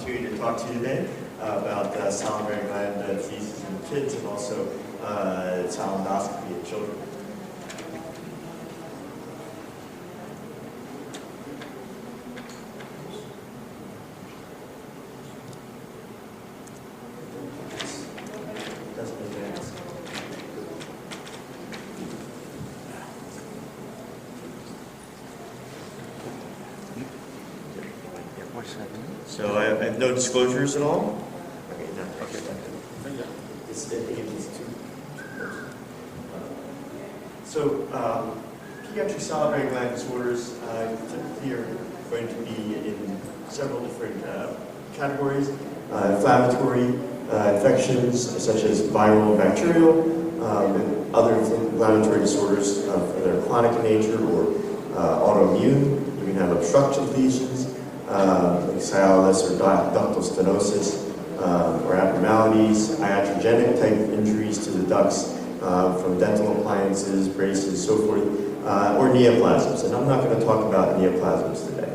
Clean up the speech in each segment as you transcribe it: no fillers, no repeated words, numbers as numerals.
opportunity to talk to you today about salivary gland diseases in kids and also salivary in children. So I have no disclosures at all. Okay, no. Okay. So pediatric salivary gland disorders typically are going to be in several different categories: inflammatory infections such as viral, bacterial, and other inflammatory disorders that are chronic in nature or autoimmune. You can have obstructive lesions. Like Cialis or ductal stenosis, or abnormalities, iatrogenic type injuries to the ducts from dental appliances, braces, so forth, or neoplasms. And I'm not going to talk about neoplasms today.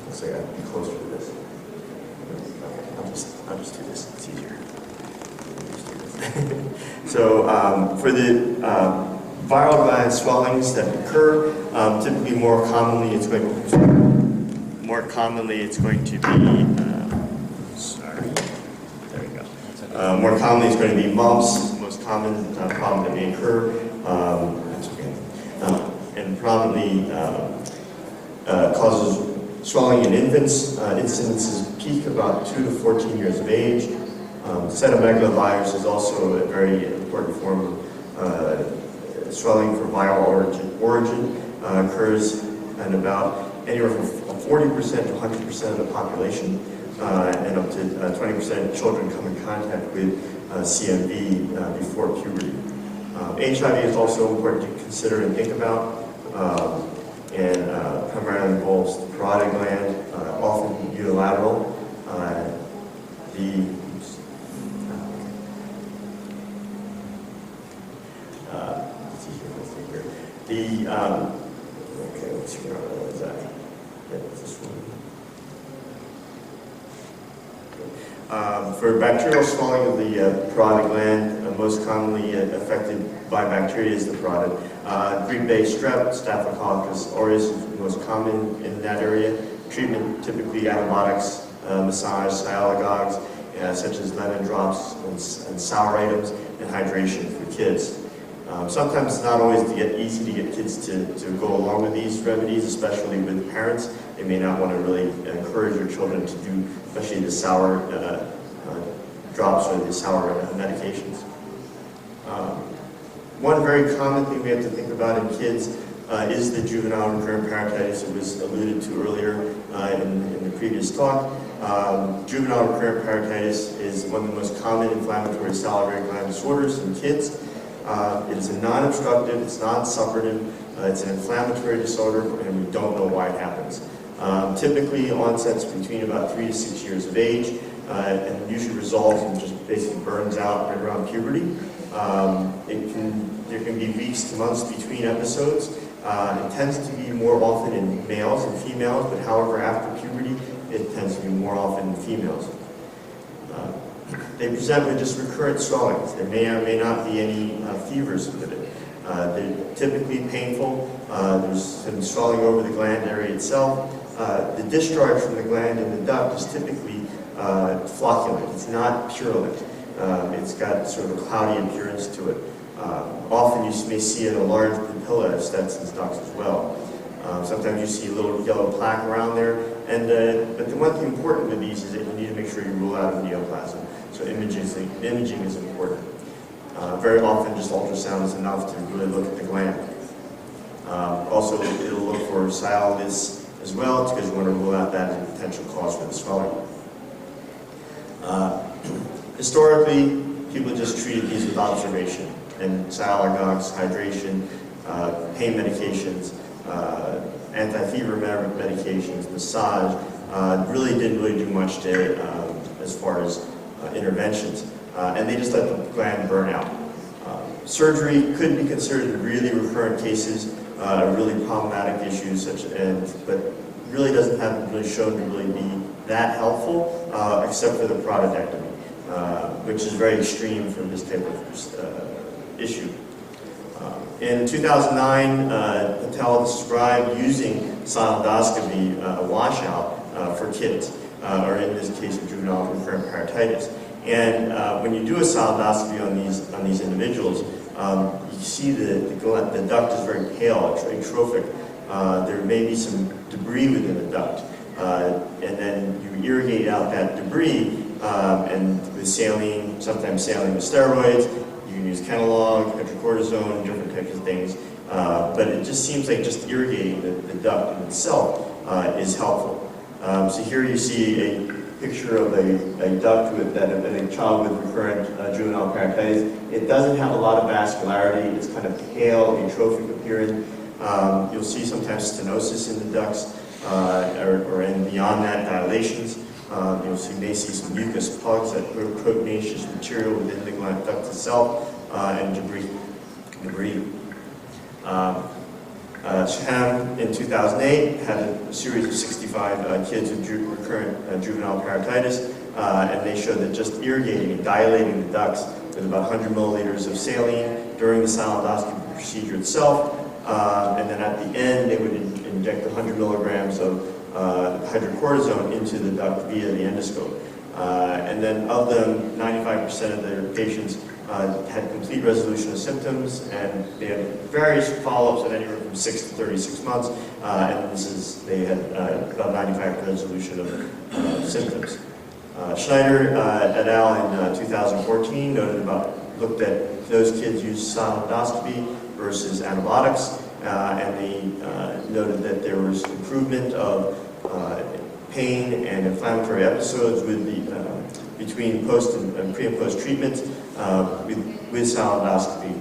Looks like I have to be closer to this. Okay, I'll just do this. It's easier. So for the viral gland swellings that occur, typically more commonly it's going to be more commonly it's going to be mumps, the most common problem that may occur, and probably causes swelling in infants. Incidences peak about 2 to 14 years of age. Cytomegalovirus is also a very important form of swelling for viral origin occurs in about anywhere from 40% to 100% of the population, and up to 20% of children come in contact with CMV before puberty. HIV is also important to consider and think about, and primarily involves the parotid gland, often unilateral. Okay, let's see where is that? This one. For bacterial swelling of the parotid gland, most commonly affected by bacteria is the parotid. Greek-based strep, Staphylococcus aureus is the most common in that area. Treatment typically antibiotics, massage, sialagogues, such as lemon drops and sour items, and hydration for kids. Sometimes it's not always easy to get kids to go along with these remedies, especially with parents. They may not want to really encourage their children to do, especially the sour drops or the sour medications. One very common thing we have to think about in kids is the juvenile recurrent peritonitis. It was alluded to earlier in the previous talk. Juvenile recurrent peritonitis is one of the most common inflammatory salivary gland disorders in kids. It is a non-obstructive, it's non-suppurative, it's an inflammatory disorder, and we don't know why it happens. Typically, onsets between about 3 to 6 years of age, and usually resolves and just basically burns out right around puberty. There can be weeks to months between episodes. It tends to be more often in males and females, but however, after puberty, it tends to be more often in females. They present with just recurrent swellings. There may or may not be any fevers with it. They're typically painful. There's some swelling over the gland area itself. The discharge from the gland in the duct is typically flocculent. It's not purulent. It's got sort of a cloudy appearance to it. Often you may see a large papilla of Stetson's ducts as well. Sometimes you see a little yellow plaque around there. But the one thing important with these is that you need to make sure you rule out a neoplasm. So imaging is important. Very often just ultrasound is enough to really look at the gland. Also, it'll look for Cialis as well, because you want to rule out that as a potential cause for the swelling. Historically, people just treated these with observation and sialagogues, hydration, pain medications, anti-fever medications, massage. Really didn't do much to, as far as interventions, and they just let the gland burn out. Surgery could be considered in really recurrent cases, really problematic issues, but really haven't really shown to really be that helpful, except for the parotidectomy, which is very extreme for this type of issue. In 2009, Patel described using sinusendoscopy washout for kids, or in this case, for juvenile recurrent parotitis. And when you do a sinusendoscopy on these individuals, you see the duct is very pale, atrophic. There may be some debris within the duct, and then you irrigate out that debris, and with saline, sometimes saline with steroids. You can use Kenalog, hydrocortisone, different types of things, but it just seems like just irrigating the duct in itself is helpful. So here you see a picture of a duct with a child with recurrent juvenile parotitis. It doesn't have a lot of vascularity. It's kind of pale, atrophic appearance. You'll see sometimes stenosis in the ducts, or beyond that, dilations. You may see some mucus plugs, that proteinaceous material within the gland duct itself, and debris. Sham in 2008 had a series of 65 kids with recurrent juvenile parotitis, and they showed that just irrigating and dilating the ducts with about 100 milliliters of saline during the sinusendoscopy procedure itself, and then at the end they would inject 100 milligrams of hydrocortisone into the duct via the endoscope. And then of them, 95% of their patients had complete resolution of symptoms, and they had various follow-ups of anywhere from 6 to 36 months, and they had about 95% resolution of symptoms. Schneider et al. In 2014 looked at those kids used sinusendoscopy versus antibiotics, and they noted that there was improvement of pain and inflammatory episodes between pre and post treatment with sinusendoscopy,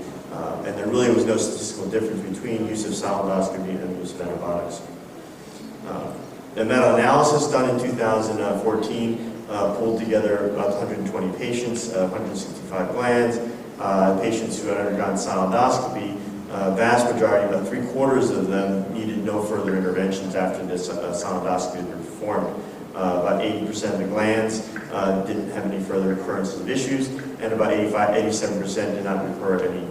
and there really was no statistical difference between use of sinusendoscopy and use of antibiotics. A meta-analysis done in 2014 pulled together about 120 patients, 165 glands, patients who had undergone sinusendoscopy. Vast majority, about 3/4 of them, needed no further interventions after this sinusendoscopy had been performed. About 80% of the glands didn't have any further occurrences of issues, and about 87% did not require any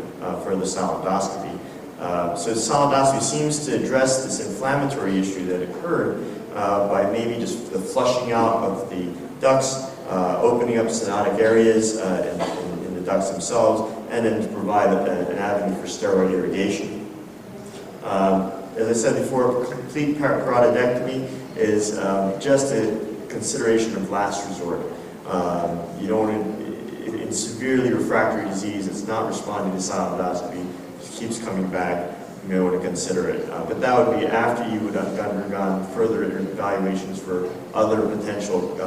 further sinusendoscopy. So sinusendoscopy seems to address this inflammatory issue that occurred by maybe just the flushing out of the ducts, opening up stenotic areas in the ducts themselves, and then to provide an avenue for steroid irrigation. As I said before, complete parotidectomy is just a consideration of last resort. You don't want to, in severely refractory disease, it's not responding to sinusendoscopy, it keeps coming back, you may want to consider it. But that would be after you would have undergone further evaluations for other potential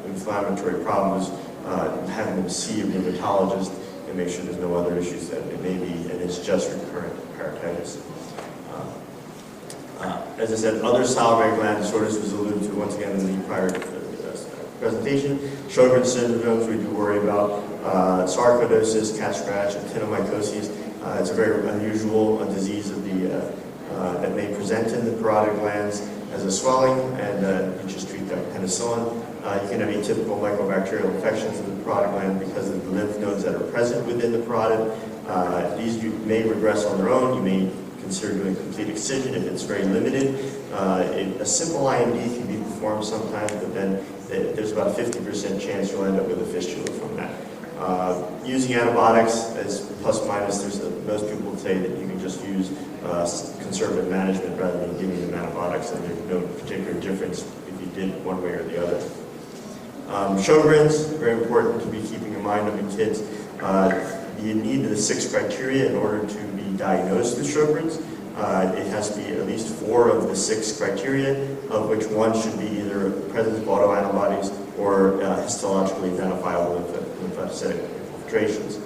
inflammatory problems, having them see a rheumatologist and make sure there's no other issues that it may be, and it's just recurrent parotitis. As I said, other salivary gland disorders was alluded to once again in the prior presentation. Sjogren's syndrome, we do worry about sarcoidosis, cat scratch, actinomycosis. It's a very unusual disease of that may present in the parotid glands as a swelling, and you just treat that with penicillin. You can have atypical mycobacterial infections of the parotid gland because of the lymph nodes that are present within the parotid. These may regress on their own. You may consider doing complete excision if it's very limited. A simple IMD can be performed sometimes, but then there's about a 50% chance you'll end up with a fistula from that. Using antibiotics as plus minus, most people would say that you can just use conservative management rather than giving them antibiotics, and there's no particular difference if you did one way or the other. Sjogren's, very important to be keeping in mind of in kids. You need the 6 criteria in order to be diagnosed with Sjogren's. It has to be at least 4 of the 6 criteria, of which 1 should be either presence of autoantibodies or histologically identifiable lymphocytic infiltrations.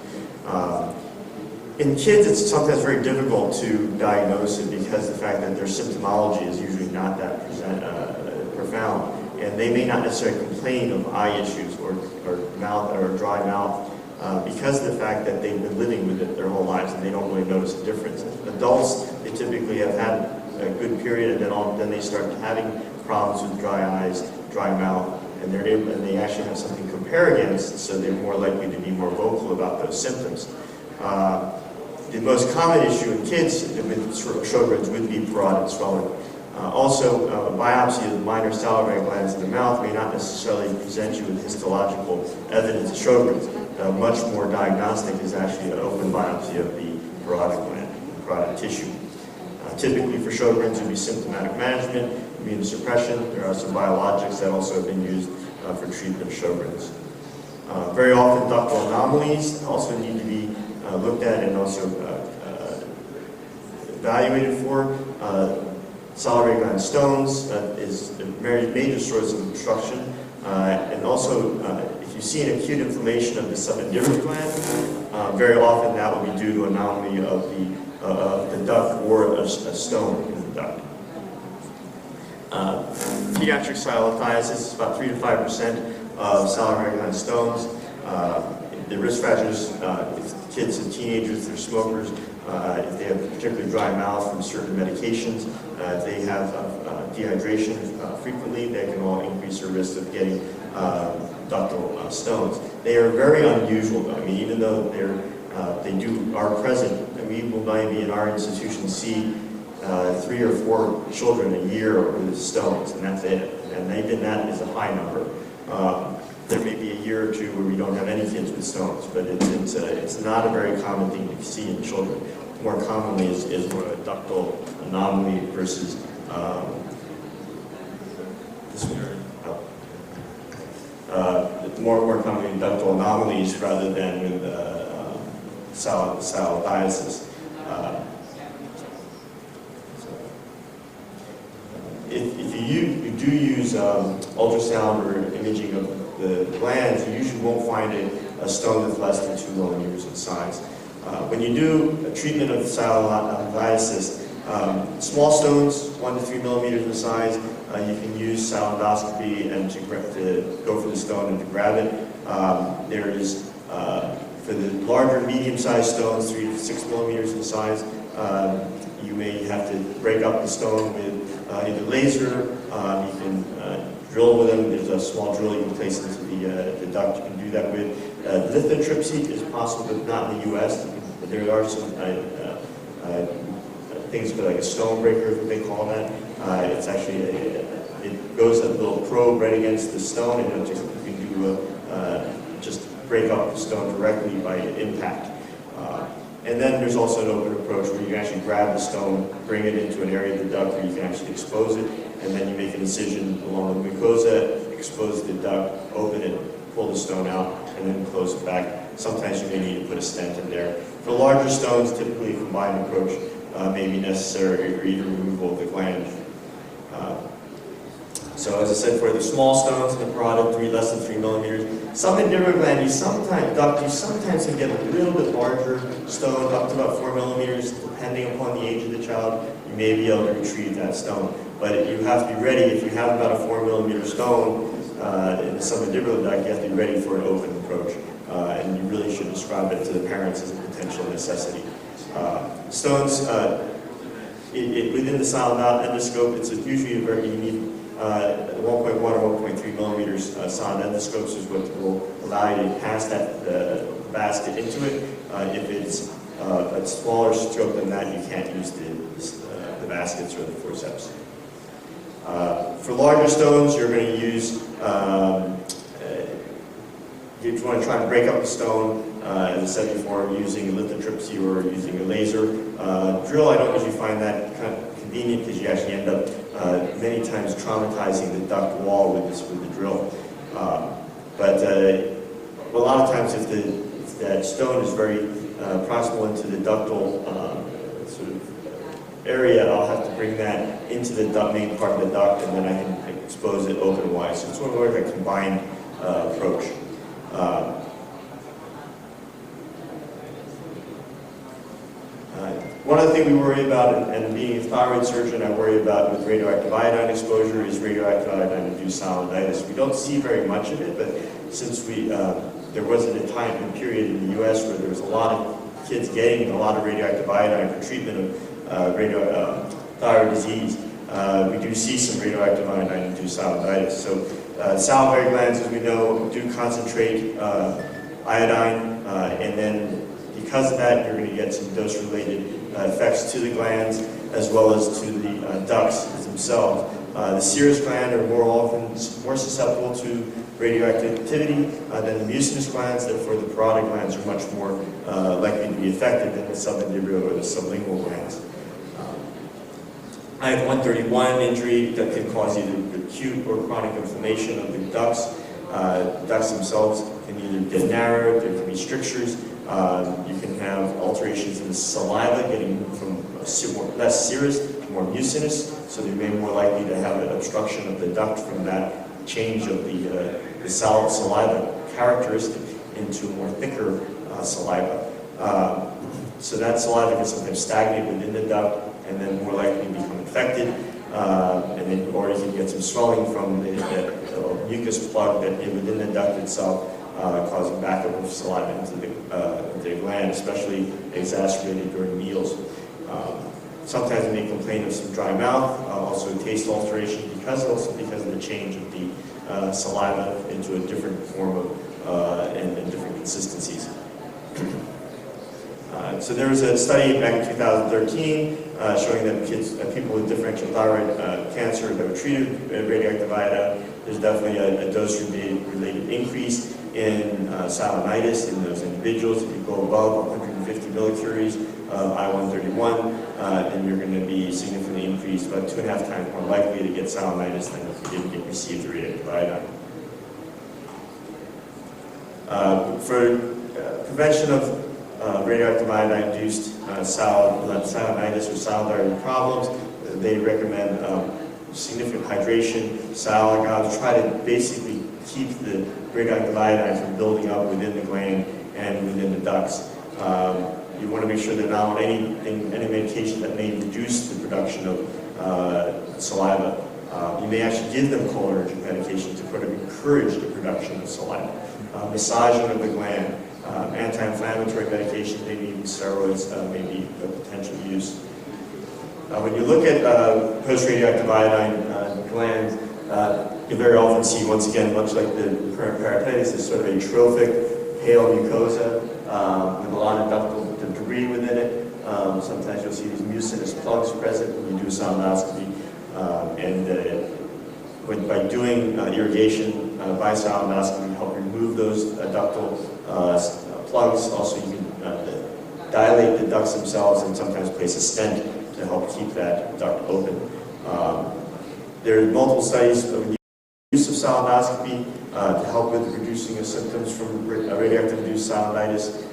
In kids, it's sometimes very difficult to diagnose it because the fact that their symptomology is usually not that profound, and they may not necessarily complain of eye issues or mouth or dry mouth. Because of the fact that they've been living with it their whole lives and they don't really notice a difference. Adults, they typically have had a good period, and then they start having problems with dry eyes, dry mouth, and they actually have something to compare against, so they're more likely to be more vocal about those symptoms. The most common issue in kids with Sjogren's would be parotid swelling. Also, biopsy of the minor salivary glands in the mouth may not necessarily present you with histological evidence of Sjogren's. Much more diagnostic is actually an open biopsy of the parotid gland, parotid tissue. Typically for Sjogren's, it would be symptomatic management, immunosuppression. There are some biologics that also have been used for treatment of Sjogren's. Very often, ductal anomalies also need to be looked at and also evaluated for. Salivary gland stones is a very major source of obstruction, and also if you see an acute inflammation of the submandibular gland, very often that will be due to anomaly of the duct or a stone in the duct. Pediatric salivaritis is about 3 to 5% of salivary gland stones. The risk factors, if kids and teenagers, they're smokers, if they have particularly dry mouth from certain medications, if they have dehydration frequently, they can all increase their risk of getting ductal stones. They are very unusual, though. I mean, even though they are present, we will maybe in our institution see 3 or 4 children a year with stones, and that's it. And even that is a high number. There may be a year or two where we don't have any kids with stones, but it's not a very common thing to see in children. More commonly is more a ductal anomaly versus this one. More commonly ductal anomalies rather than with salivaritis. If you do use ultrasound or imaging of the glands, you usually won't find a stone that's less than 2 millimeters in size. When you do a treatment of salivaritis, small stones, 1 to 3 millimeters in size, you can use salivendoscopy and to go for the stone and to grab it. There is, for the larger medium-sized stones, 3 to 6 millimeters in size, you may have to break up the stone with either laser, you can drill with them. There's a small drill you can place into the duct. You can do that with. Lithotripsy is possible, but not in the U.S. But there are some things like a stone breaker, what they call that. It's actually it goes a little probe right against the stone, and you can do just break up the stone directly by impact. And then there's also an open approach where you can actually grab the stone, bring it into an area of the duct where you can actually expose it, and then you make an incision along the mucosa, expose the duct, open it, pull the stone out, and then close it back. Sometimes you may need to put a stent in there. For larger stones, typically a combined approach may be necessary, or even removal of the gland. So as I said, for the small stones in the parotid, less than 3 millimeters, submandibular gland, you sometimes can get a little bit larger stone, up to about 4 millimeters, depending upon the age of the child. You may be able to retrieve that stone. But you have to be ready. If you have about a 4 millimeter stone in the submandibular duct, you have to be ready for an open approach. And you really should describe it to the parents as a potential necessity. Stones, within the silent endoscope, it's usually you need 1.1 or 1.3 millimeters silent endoscopes is what will allow you to pass that basket into it. If it's a smaller stroke than that, you can't use the baskets or the forceps. For larger stones, you're going to use, if you want to try and break up a stone, as I said before, using lithotripsy or using a laser. Drill, I don't usually find that kind of convenient because you actually end up many times traumatizing the duct wall with the drill. But a lot of times if that stone is very proximal into the ductal sort of area, I'll have to bring that into the main part of the duct, and then I can expose it open-wise. So it's more of a combined approach. One other thing we worry about, and being a thyroid surgeon, I worry about with radioactive iodine exposure is radioactive iodine-induced salivaritis. We don't see very much of it, but since there wasn't a time and period in the U.S. where there was a lot of kids getting a lot of radioactive iodine for treatment of thyroid disease, we do see some radioactive iodine-induced salivaritis. So salivary glands, as we know, do concentrate iodine, and then because of that, you're going to get some dose-related effects to the glands as well as to the ducts themselves. The serous gland are more susceptible to radioactivity than the mucinous glands. Therefore, the parotid glands are much more likely to be affected than the submandibular or the sublingual glands. I have 131 injury that can cause either acute or chronic inflammation of the ducts. Ducts themselves can either get narrowed, there can be strictures. You can have alterations in the saliva, getting from less serous to more mucinous, so they may be more likely to have an obstruction of the duct from that change of the saliva characteristic into more thicker saliva. So that saliva can sometimes stagnate within the duct and then more likely to become infected, or you can get some swelling from the mucus plug that within the duct itself, causing backup of saliva into the gland, especially exacerbated during meals. Sometimes they may complain of some dry mouth, also taste alteration, because of the change of the saliva into a different form of and different consistencies. So there was a study back in 2013 showing that people with differential thyroid cancer that were treated with radioactive iodine, there's definitely a dose-related increase in salinitis in those individuals. If you go above 150 millicuries of I-131, then you're going to be significantly increased, about 2.5 times more likely to get salinitis than if you didn't receive the radioactive iodine. For prevention of radioactive iodine-induced salinitis or salivary problems, they recommend significant hydration, salad gobs, try to basically keep the radioactive iodine from building up within the gland and within the ducts. You want to make sure they're not on any medication that may reduce the production of saliva. You may actually give them cholinergic medication to kind of encourage the production of saliva. Massaging of the gland, anti-inflammatory medications, maybe even steroids, may be a potential use. When you look at post-radioactive iodine glands, you very often see, once again, much like the current parotitis, this sort of atrophic, pale mucosa with a lot of ductal debris within it. Sometimes you'll see these mucinous plugs present when you do soundoscopy. By doing irrigation by soundoscopy, help remove those ductal plugs. Also, you can dilate the ducts themselves and sometimes place a stent to help keep that duct open. There are multiple studies of the use of soundoscopy to help with reducing the symptoms from radioactive-induced salinitis,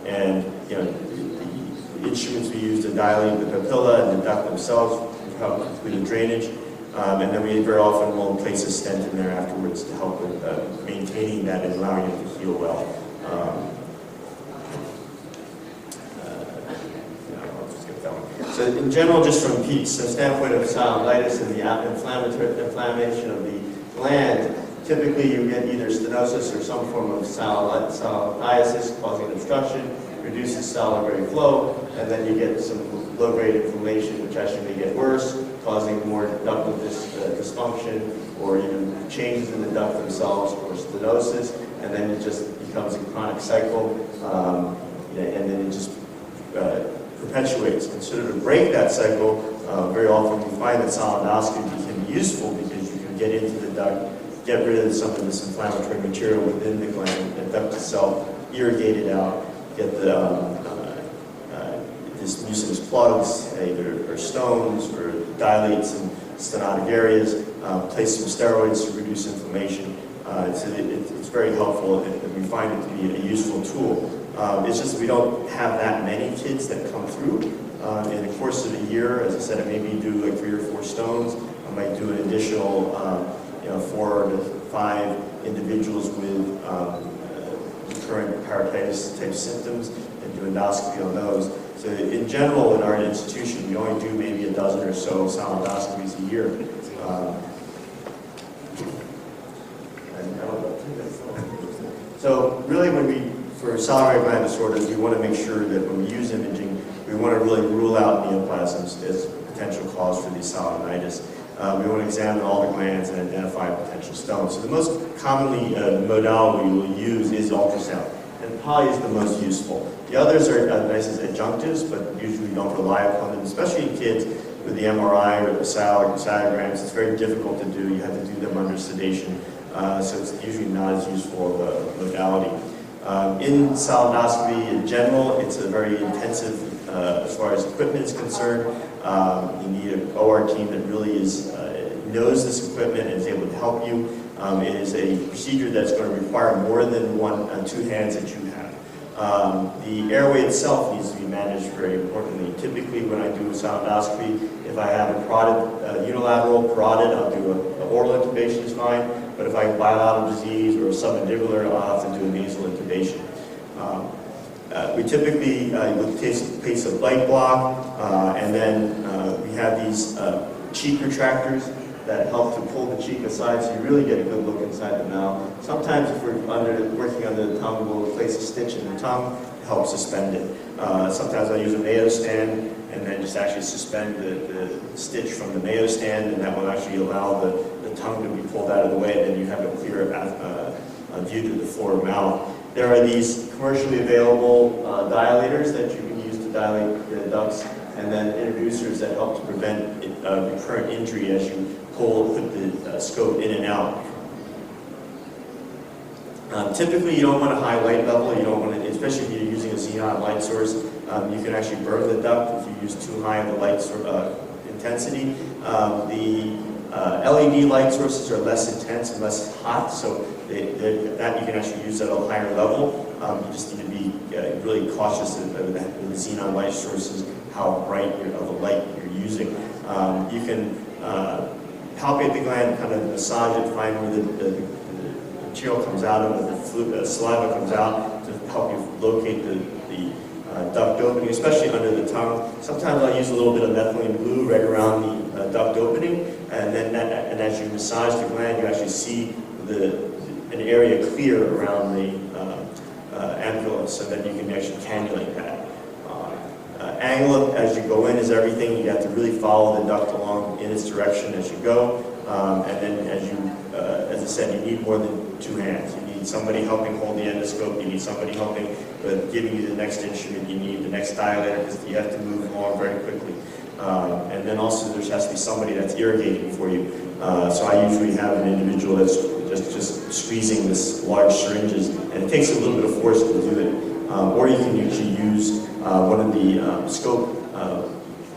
and the instruments we use to dilate the papilla and the duct themselves help with the drainage, and then we very often will place a stent in there afterwards to help with maintaining that and allowing it to heal well. So in general, just from the standpoint of salinitis and the inflammation of the gland, typically you get either stenosis or some form of salinitis causing obstruction, reduces salivary flow, and then you get some low-grade inflammation, which actually may get worse, causing more ductal dysfunction, or even changes in the duct themselves, or stenosis, and then it just becomes a chronic cycle, and then it just perpetuates. In order to break that cycle, very often we find that salidoscopy can be useful because you can get into the duct, get rid of some of this inflammatory material within the gland, the duct itself, irrigate it out, get the these mucinous plugs, either or stones, or dilate some stenotic areas, place some steroids to reduce inflammation. It's very helpful, and we find it to be a useful tool. It's just we don't have that many kids that come through. In the course of a year, as I said, I maybe do like 3 or 4 stones. I might do an additional 4 to 5 individuals with recurrent parotitis type symptoms and do endoscopy on those. So in general, in our institution, we only do maybe a dozen or so salidoscopies a year. So really, for salivary gland disorders, we want to make sure that when we use imaging, we want to really rule out neoplasms as potential cause for the esophaginitis. We want to examine all the glands and identify potential stones. So the most commonly modality we will use is ultrasound, and probably is the most useful. The others are nice as adjunctives, but usually we don't rely upon them, especially in kids with the MRI or the sonograms. It's very difficult to do. You have to do them under sedation, so it's usually not as useful of a modality. In salivoscopy in general, it's a very intensive as far as equipment is concerned. You need an OR team that really knows this equipment and is able to help you. It is a procedure that's going to require more than two hands that you have. The airway itself needs to be managed very importantly. Typically, when I do a salivoscopy, if I have a unilateral parotid, I'll do an oral intubation is fine. But if I have bilateral disease or a submandibular, I'll have to do a nasal intubation. We typically would place a bite block, and then we have these cheek retractors that help to pull the cheek aside, so you really get a good look inside the mouth. Sometimes if we're working under the tongue, we'll place a stitch in the tongue to help suspend it. Sometimes I use a Mayo stand and then just actually suspend the stitch from the Mayo stand, and that will actually allow the tongue to be pulled out of the way, and then you have a clear view to the floor mouth. There are these commercially available dilators that you can use to dilate the ducts, and then introducers that help to prevent recurrent injury as you put the scope in and out. Typically, you don't want a high light level. You don't want to, especially if you're using a xenon light source. You can actually burn the duct if you use too high of a light intensity. The LED light sources are less intense and less hot, so that you can actually use at a higher level. You just need to be really cautious of the xenon light sources, how bright of the light you're using. You can palpate the gland, kind of massage it, find where the material comes out of, the saliva comes out to help you locate the duct opening, especially under the tongue. Sometimes I'll use a little bit of methylene blue right around the duct opening, and then as you massage the gland, you actually see an area clear around the ampulla, so that you can actually cannulate that. Angle as you go in is everything. You have to really follow the duct along in its direction as you go, and then as I said, you need more than two hands. You need somebody helping hold the endoscope. You need somebody helping giving you the next instrument. You need the next dilator because you have to move along very quickly. And then also there has to be somebody that's irrigating for you. So I usually have an individual that's just squeezing this large syringes, and it takes a little bit of force to do it. Or you can usually use one of the scope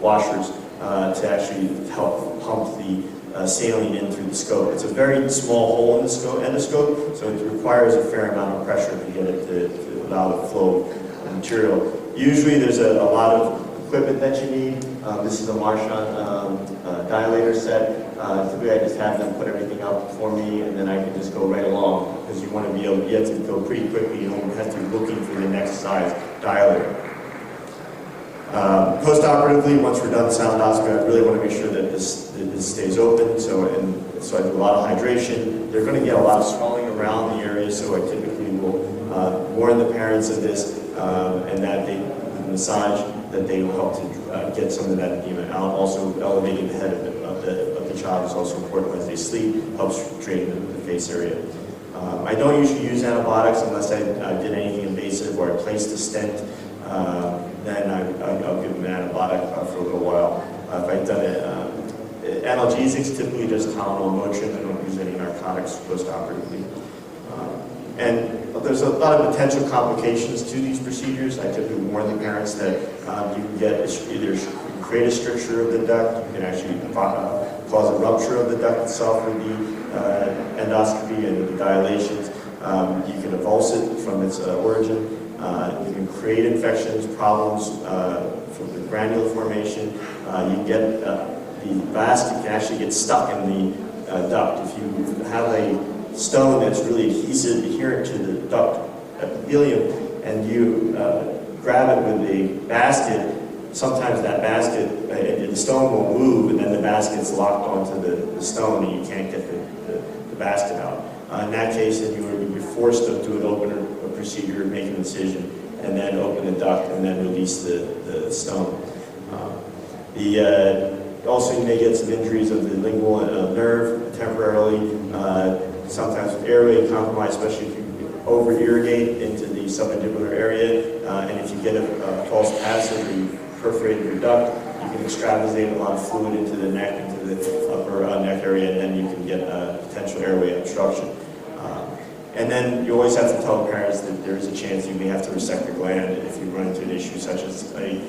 washers to actually help pump the saline in through the scope. It's a very small hole in the endoscope, so it requires a fair amount of pressure to get it to allow the flow of material. Usually there's a lot of equipment that you need. This is a Marchand dilator set. Typically I just have them put everything up for me, and then I can just go right along, because you want to be able to get to go pretty quickly. You don't have to be looking for the next size dilator. Post-operatively, once we're done the salivoscopy, I really want to make sure that this stays open. So I do a lot of hydration. They're going to get a lot of swelling around the area, so I typically will warn the parents of this, and that they massage, that they will help to get some of that edema out. Also, elevating the head of the child is also important as they sleep, helps drain the face area. I don't usually use antibiotics unless I did anything invasive or I placed a stent. Then I'll give them an antibiotic for a little while. If I've done it, analgesics, typically just Tylenol, Motrin. I don't use any narcotics post-operatively. And there's a lot of potential complications to these procedures. I typically warn the parents that you can get either create a stricture of the duct, you can actually cause a rupture of the duct itself with the endoscopy and the dilations. You can avulse it from its origin. You can create infections, problems from the granule formation. You can get the basket can actually get stuck in the duct. If you have a stone that's really adherent to the duct epithelium, and you grab it with a basket, sometimes that basket, the stone will move, and then the basket's locked onto the stone, and you can't get the basket out. In that case, then you would be forced to do an open procedure, make an incision, and then open the duct, and then release the stone. Also, you may get some injuries of the lingual nerve temporarily, sometimes with airway compromise, especially if you over-irrigate into the submandibular area, and if you get a false passage or you perforated your duct, you can extravasate a lot of fluid into the neck, into the upper neck area, and then you can get potential airway obstruction. And then you always have to tell parents that there is a chance you may have to resect the gland if you run into an issue such as a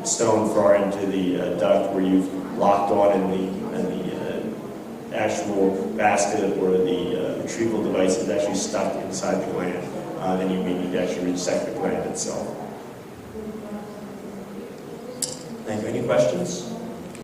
stone far into the duct where you've locked on in the actual basket or the retrieval device is actually stuck inside the gland. Then you may need to actually resect the gland itself. Thank you. Any questions?